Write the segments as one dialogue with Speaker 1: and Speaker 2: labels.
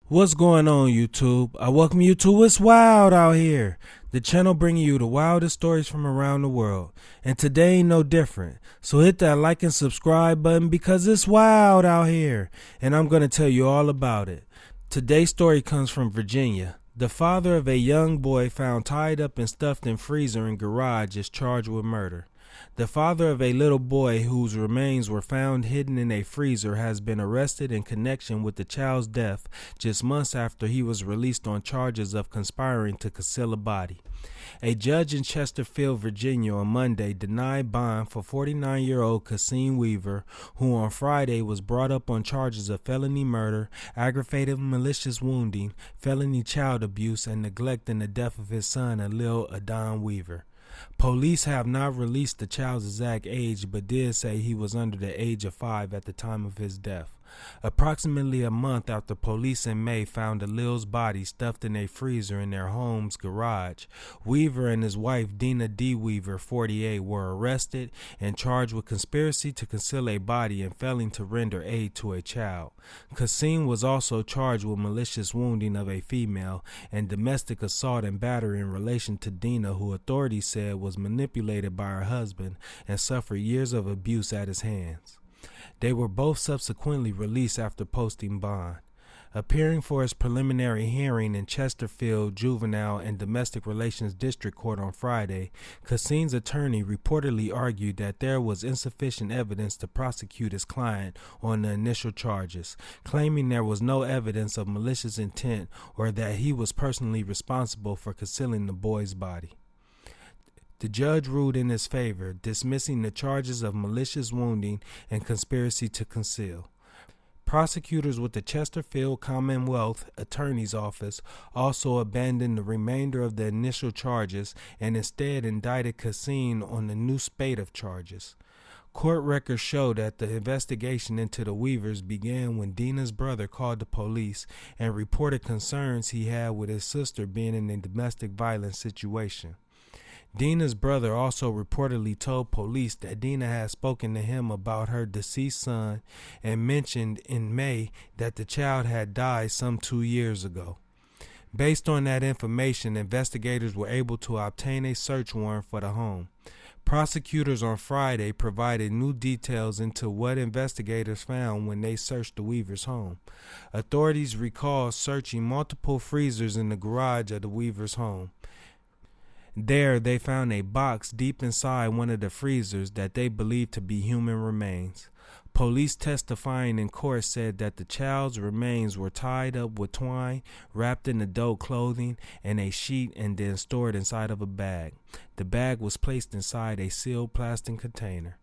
Speaker 1: What's going on, YouTube? I welcome you to It's Wild Out Here, the channel bringing you the wildest stories from around the world. And today ain't no different. So hit that like and subscribe button because it's wild out here. And I'm going to tell you all about it. Today's story comes from Virginia. The father of a young boy found tied up and stuffed in freezer in garage is charged with murder. The father of a little boy whose remains were found hidden in a freezer has been arrested in connection with the child's death just months after he was released on charges of conspiring to conceal a body. A judge in Chesterfield, Virginia on Monday denied bond for 49-year-old Kassceen Weaver, who on Friday was brought up on charges of felony murder, aggravated malicious wounding, felony child abuse, and neglect in the death of his son, Eliel Adon Weaver. Police have not released the child's exact age, but did say he was under the age of 5 at the time of his death. Approximately a month after police in May found Eliel's body stuffed in a freezer in their home's garage, Weaver and his wife Dina D Weaver, 48, were arrested and charged with conspiracy to conceal a body and failing to render aid to a child. Kassceen was also charged with malicious wounding of a female and domestic assault and battery in relation to Dina, who authorities said was manipulated by her husband and suffered years of abuse at his hands. They were both subsequently released after posting bond. Appearing for his preliminary hearing in Chesterfield Juvenile and Domestic Relations District Court on Friday, Kassceen's attorney reportedly argued that there was insufficient evidence to prosecute his client on the initial charges, claiming there was no evidence of malicious intent or that he was personally responsible for concealing the boy's body. The judge ruled in his favor, dismissing the charges of malicious wounding and conspiracy to conceal. Prosecutors with the Chesterfield Commonwealth Attorney's Office also abandoned the remainder of the initial charges and instead indicted Kassceen on the new spate of charges. Court records show that the investigation into the Weavers began when Dina's brother called the police and reported concerns he had with his sister being in a domestic violence situation. Dina's brother also reportedly told police that Dina had spoken to him about her deceased son and mentioned in May that the child had died some 2 years ago. Based on that information, investigators were able to obtain a search warrant for the home. Prosecutors on Friday provided new details into what investigators found when they searched the Weavers' home. Authorities recall searching multiple freezers in the garage of the Weavers' home. There, they found a box deep inside one of the freezers that they believed to be human remains. Police testifying in court said that the child's remains were tied up with twine, wrapped in adult clothing and a sheet, and then stored inside of a bag. The bag was placed inside a sealed plastic container.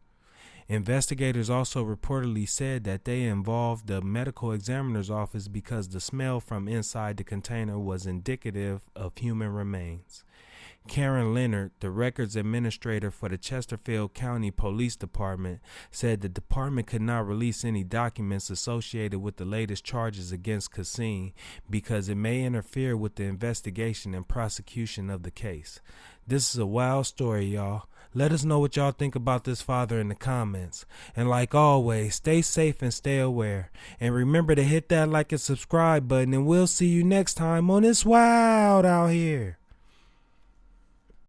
Speaker 1: Investigators also reportedly said that they involved the medical examiner's office because the smell from inside the container was indicative of human remains. Karen Leonard, the records administrator for the Chesterfield County Police Department, said the department could not release any documents associated with the latest charges against Kassceen because it may interfere with the investigation and prosecution of the case. This is a wild story, y'all. Let us know what y'all think about this father in the comments. And like always, stay safe and stay aware. And remember to hit that like and subscribe button, and we'll see you next time on It's Wild Out Here.